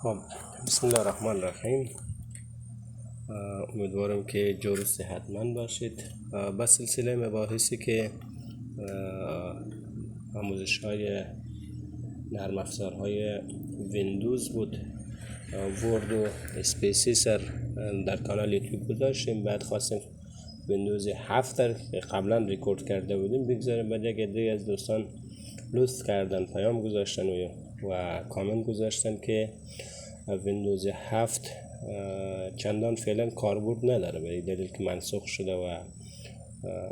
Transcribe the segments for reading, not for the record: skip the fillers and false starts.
خب، بسم الله الرحمن الرحیم. امیدوارم که جور و صحتمند باشید. به سلسله مباحثی که آموزش های نرم افزارهای ویندوز بود، ورد و اسپیسی در کانال یوتیوب گذاشتیم. بعد خواستیم ویندوز 7 که قبلا ریکورد کرده بودیم بگذاریم. بعد یک عده از دوستان لطف کردن، پیام گذاشتن و کامنت گذاشتن که ویندوز 7 چندان فعلا کاربرد نداره، به دلیل که منسوخ شده و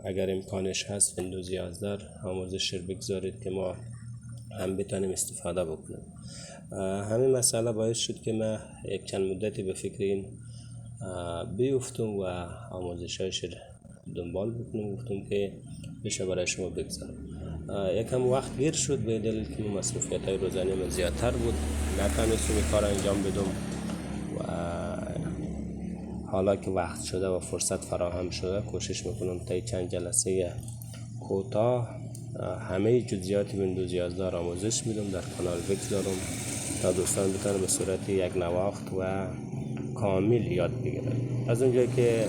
اگر امکانش هست ویندوز 11 آموزش بگذارید که ما هم بتانیم استفاده بکنیم. همین مسئله باعث شد که من یک چند مدتی به فکر این بیفتم و آموزشایش دنبال بکنم. گفتم که بشه برای شما بگذارم. یکم وقت گیر شد به دلیل که مصروفیت های روزانه من زیادتر بود، نتونستم این کار انجام بدم و حالا که وقت شده و فرصت فراهم شده کوشش میکنم تا چند جلسه کوتاه همه جزئیات ویندوز 11 را آموزش میدم، در کانال بگذارم تا دوستان بتونن به صورت یک نواخت و کامل یاد بگیرن. از اونجایی که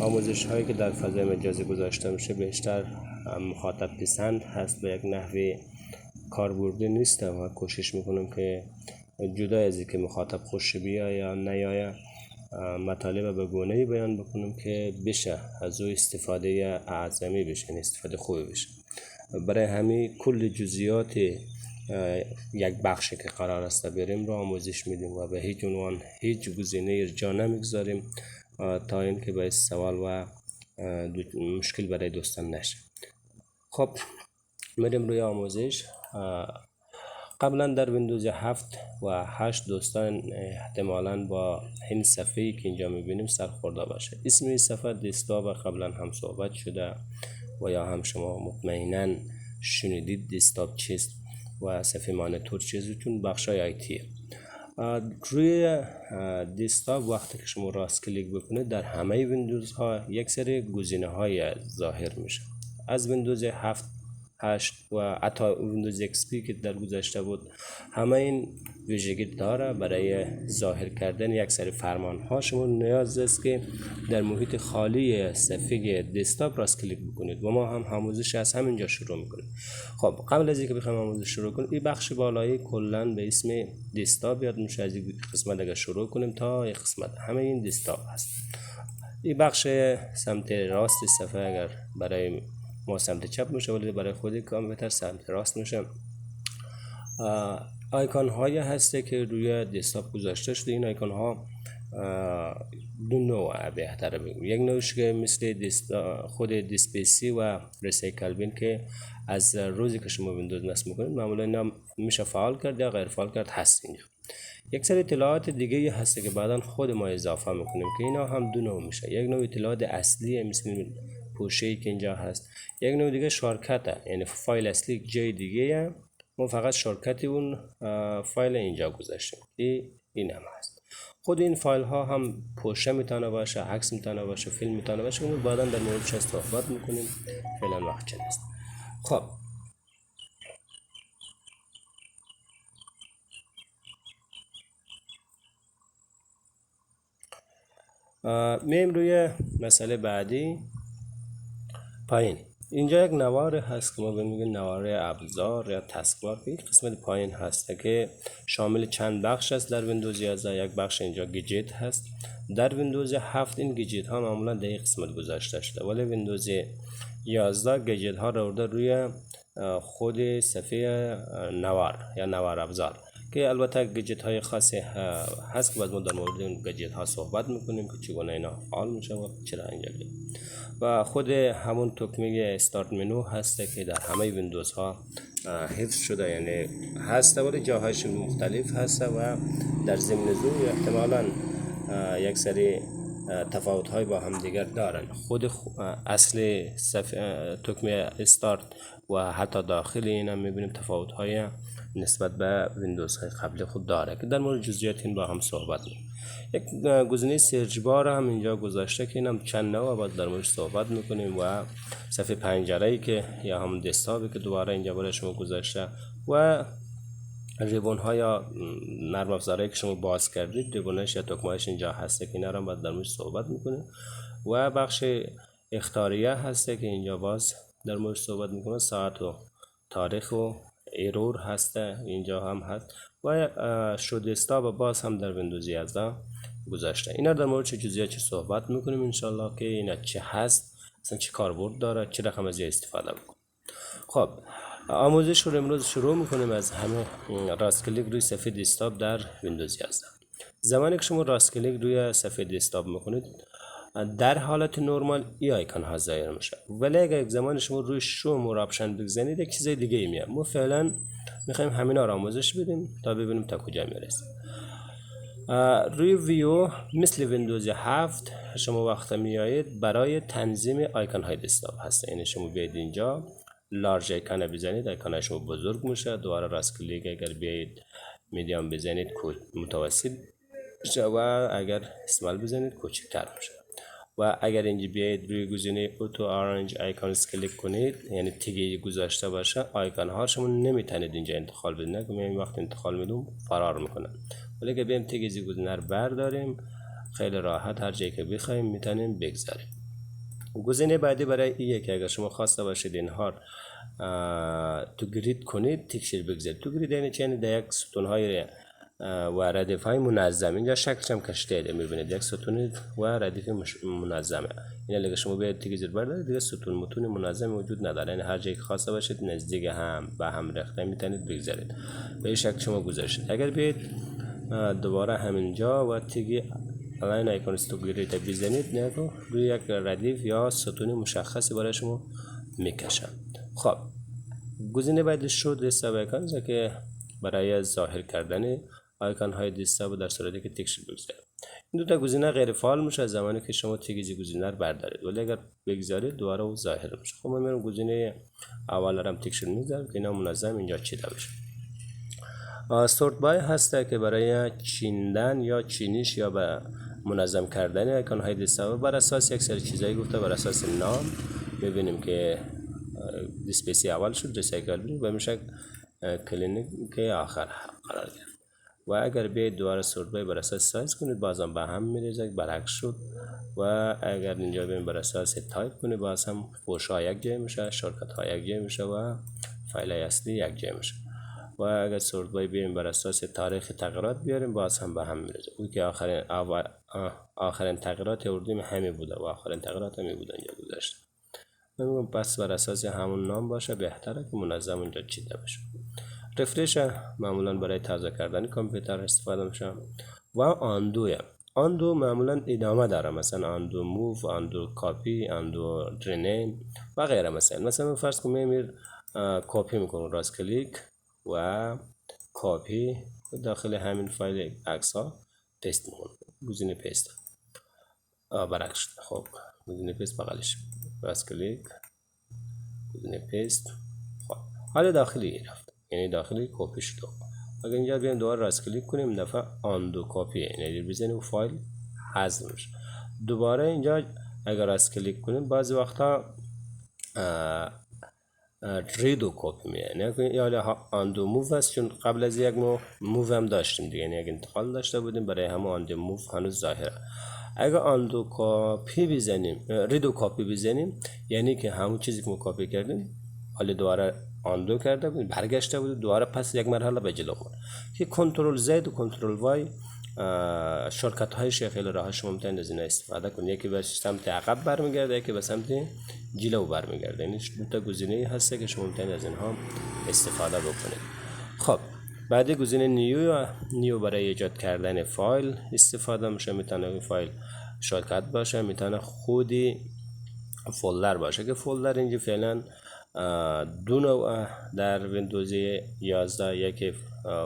آموزش هایی که در فضای مجازی گذاشته میشه بیشتر مخاطب پسند هست، به یک نحوه کاربردی نیست و کوشش میکنم که جدا از اینکه مخاطب خوش بیاید یا نیاید مطالب به گونه‌ای بیان بکنم که بشه از او استفاده اعظمی بشه، استفاده خوبی بشه. برای همین کل جزئیات یک بخشی که قرار است بریم رو آموزش میدیم و به هیچ عنوان هیچ گزینه ارجاع نمیگذاریم تا اینکه باعث سوال و مشکل برای دوستان نشه. خب میریم روی آموزش. قبلا در ویندوز 7 و 8 دوستان احتمالاً با این صفحه‌ای که اینجا میبینیم سرخورده باشه. اسم این صفحه دسکتاپ قبلا هم صحبت شده و یا هم شما مطمئناً شنیدید دسکتاپ چیست و صفحه مانیتور چیست، چون بخشای آیتیه. روی دسکتاپ وقتی که شما راست کلیک بکنید در همه ویندوز ها یک سری گزینه های ظاهر میشه. از ویندوز 7 8 و حتی ویندوز XP که در گذشته بود همه این ویژگی داره. برای ظاهر کردن یک سری فرمان ها شما نیاز است که در محیط خالی صفحه دسکتاپ راست کلیک بکنید و ما هم آموزش از همینجا شروع میکنیم. خب قبل از اینکه بخوایم آموزش شروع کنیم، این بخش بالایی کلا به اسم دسکتاپ یاد میشه. از این قسمت اگر شروع کنیم تا این قسمت همه این دسکتاپ هست. این بخش سمت راست صفحه اگر برای ما سمت چپ میشه ولی برای خود کامپیوتر سمت راست میشه. آیکون های هسته که روی دسکتاپ گذاشته شده. این آیکون ها دو نوع بهتره بگم. یک نوعش که مثل خود دیسپیسی و ریسایکل بین که از روزی که شما ویندوز نصب میکنید معمولا اینا میشه فعال کرد یا غیر فعال کرد هست اینجا. یک سری اطلاعات دیگه هست که بعدا خود ما اضافه میکنیم که اینا هم دو نوع میشه. یک نوع اطلاعات اصلی مثل پوشه‌ای که اینجا هست، یک نوع دیگه شارکته، یعنی فایل اصلی جای دیگه ما فقط شارکت اون فایل اینجا گذاشتیم. این هم هست. خود این فایل ها هم پوشه میتونه باشه، عکس میتونه باشه، فیلم میتونه باشه. اون بعدا در موردش صحبت میکنیم، فعلا وقت چه نیست. خب میم روی مسئله بعدی. پایین اینجا یک نوار هست که ما میگیم نوار ابزار یا تسکبار که یک قسمت پایین هست که شامل چند بخش است. در ویندوز 11 یک بخش اینجا گیجت هست. در ویندوز 7 این گیجت ها معمولا در یک قسمت گذاشته شده، ولی ویندوز 11 گیجت ها رو برده روی خود صفحه نوار یا نوار ابزار که البته گیجت های خاصی هست که بعد ما در مورد این گیجت ها صحبت میکنیم که چگونه اینا فعال میشه و چرا اینجا و خود همون تکمه استارت منو هست که در همه ویندوز ها حفظ شده، یعنی هست ولی جاهایش مختلف هست و در ضمن زور احتمالاً یک سری تفاوت های با هم دیگر دارن. خود اصل تکمه استارت و حتی داخل این هم میبینیم تفاوت های نسبت به ویندوز های قبل خود داره که در مورد جزئیات این با هم صحبت میکنیم. یک گزینه سرچ بار هم اینجا گذاشته که اینم چند نوع بعد در موردش صحبت میکنیم و صفحه پنجره‌ای که یا همون دسکتاپی که دوباره اینجا برای شما گذاشته و ریبون ها یا نرم افزارهایی که شما باز کردید، ریبونش یا تکمه‌اش اینجا هسته که اینا رو باید در موردش صحبت میکنه. و بخش اختاریه هسته که اینجا باز در موردش صحبت میکنه. ساعت و تاریخ و ایرور هسته اینجا هم هست. و شد استاب باز هم در ویندوز 11 گذاشته. اینا در مورد چه جزئیات چه صحبت میکنیم انشالله که اینا چه هست، اصلا چه کاربرد داره، چه رقم از استفاده بکنیم. خب آموزش رو امروز شروع میکنیم از همه راست کلیک روی صفحه دسکتاپ در ویندوز 11. زمانی که شما راست کلیک روی صفحه دسکتاپ میکنید در حالت نرمال این آیکون ها ظاهر میشه، ولی اگر زمان شما روی شو مور آپشن بزنید یک چیز دیگه ای میاد. ما فعلا میخوایم همینا رو آموزش بدیم تا ببینیم تا کجا میرسیم. روی ویو مثل ویندوز 7 شما وقت میایید برای تنظیم آیکون های دسکتاپ هست. یعنی شما بیاید اینجا لارج آیکون بزنید، آیکون شما بزرگ میشه. دوباره راست کلیک اگر بیاید میدیوم بزنید متوسط میشه و اگر اسمال بزنید کوچکتر میشه. و اگر اینجا بیاید روی گزینه اوتو آرنج آیکونز کلیک کنید، یعنی تیگی گذاشته باشه، آیکون ها شما نمیتونید اینجا انتخاب بدید. نه که من وقت انتخاب میدم فرار میکنه، ولی اگه بیایم تیگی گزینه رو برداریم خیلی راحت هر جایی که بخوایم میتونیم بگذاریم. گزینه بعدی برای ایه که اگر شما خواسته باشید اینها تو گرید کنید تکشیر بگذارید. تو گرید یعنی چه؟ در یک ستون های و ردیف های منظم. اینجا شکلش هم کشیده میبینید، یک ستون و ردیف منظمه. این اگه شما بیاید تیک زیر بردارید دیگه ستون متون منظم وجود نداره، یعنی هر جایی که خواسته باشید نزدیک هم به هم رخته میتونید بگذارید. به این شکل شما گذاشتید. اگر بیاید دوباره همینجا و تیک الاین آیکون تو گرید بزنید، نه روی یک ردیف یا ستون مشخصی برای شما میکشن. خب گزینه بعد شد دسکتاپ آیکونز که برای ظاهر کردن آیکون های دسکتاپ در صورتی که تکشیر بگذارید. این دو تا گزینه غیر فعال میشه زمانی که شما تیک گزینه رو بردارید، ولی اگر بگذارید دوباره او ظاهر میشه. خب من میرم گزینه اول رو هم تکشیر میذارم که اینا منظم اینجا چیده بشه. سورت بای هسته که برای چیندن یا چینش یا به منظم کردن آیکون های دسکتاپ بر اساس یک سری چیزایی گفته. بر اساس نام میبینیم که دیسپیسی اول شد، ریسایکل بود و میشه کلینیک که آخر قرار گرفت. و اگر بیاید دوباره سورت بای بر اساس سایز کنید بازم به هم میریزه، برعکس شد. و اگر اینجا بیایم بر اساس تایپ کنید باز هم فوش ها یک جای میشه، شورکت ها یک جای میشه و فایل اصلی یک جای میشه. و اگر سورت بای بیایم بر اساس تاریخ تغییرات بیاریم باز هم به هم میریزه. اون که آخرین تغییرات آوردیم همین بوده و آخرین تغییرات همین بوده اینجا گذاشته. من بس بر اساس همون نام باشه بهتره که منظم اونجا چیده بشه. رفرش معمولا برای تازه کردن کامپیوتر استفاده میشه. و آندو معمولا ادامه داره، مثلا آندو موو، آندو کاپی، آندو رینیم و غیره. مثلا فرض کنیم کپی میکنم، راست کلیک و کپی داخل همین فایل عکس ها پست میکنم، گزینه پست برعکس. خب گزینه پست بغلش راست کلیک گزینه پست. خب حالا داخلی رفت، یعنی داخلی کپی شد. اگر اینجا بیایم دوباره راست کلیک کنیم دفعه آندو کپی، یعنی بزنیم فایل حذف میشه. دوباره اینجا اگر راست کلیک کنیم بعضی وقتا ریدو کپی میاد، یا آندو موو است، چون قبل از یک موو هم داشتیم دیگه، یعنی یک انتقال داشته بودیم برای همه آندو موو هنوز ظاهره. اگر آندو کپی بزنیم، ریدو کپی بزنیم، یعنی که همون چیزی که ما کپی کردیم حالا دوباره آندو کرده بودیم، برگشته بودیم دوباره پس یک مرحله به جلو بود. که کنترل زد و کنترل وای شورکت های خیلی راه شما میتونید از اینا استفاده کنید. یکی به سمت عقب برمیگرده، یکی به سمت جلو برمیگرده. این دو تا گزینه هست که شما میتونید از اینها استفاده بکنید. خب بعد گزینه نیو برای ایجاد کردن فایل استفاده میشه. میتونه این فایل شورکت باشه، میتونه خودی فولدر باشه که فولدر اینجا فعلا دو نوع در ویندوز 11، یکی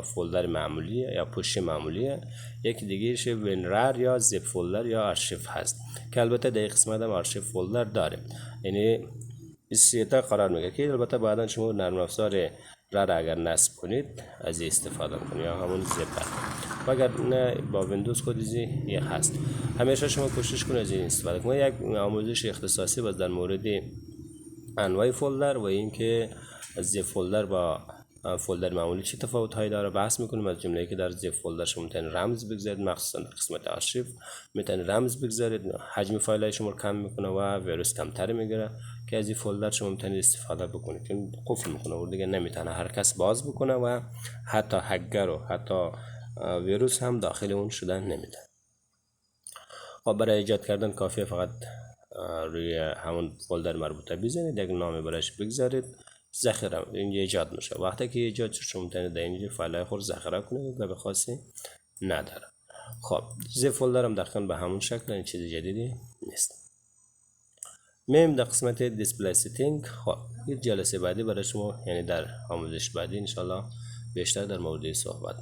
فولدر معمولیه یا پوش معمولیه، یکی دیگه وینرار یا زیپ فولدر یا آرشیو هست که البته در قسمت هم آرشیو فولدر داره، یعنی استیتا قرار میگیره که البته بعدا شما نرم افزار رار اگر نصب کنید از استفاده کنید یا همون زیپ. و اگر نه با ویندوز خودی یه هست، همیشه شما کوشش کنید از این استفاده کنید. یک آموزش اختصاصی باز در مورد انواع فولدر و اینکه زیپ فولدر با فولدر معمولی چه تفاوت هایی داره بحث میکنیم. از جمله که در زیر فولدر شما میتونید رمز بگذارید، مخصوصا در قسمت آرشیو میتونید رمز بگذارید، حجم فایل های شما رو کم میکنه و ویروس کمتر میگیره که از این فولدر شما میتونید استفاده بکنید، چون قفل میکنه و دیگه نمیتونه هر کس باز بکنه و حتی هکر و حتی ویروس هم داخل اون شدن نمیده. خب برای ایجاد کردن کافیه فقط روی همون فولدر مربوطه بزنید، یک نام برایش بگذارید، ذخیره اینجا ایجاد میشه. وقتی که ایجاد شد شما میتونید در اینجا فایل های خود ذخیره کنید و به خاصی نداره. خب زیر فولدر هم دقیقاً به همون شکل، این چیز جدیدی نیست. میم در قسمت دیسپلی سیتینگ. خب یک جلسه بعدی برای شما، یعنی در آموزش بعدی انشالله بیشتر در مورد صحبت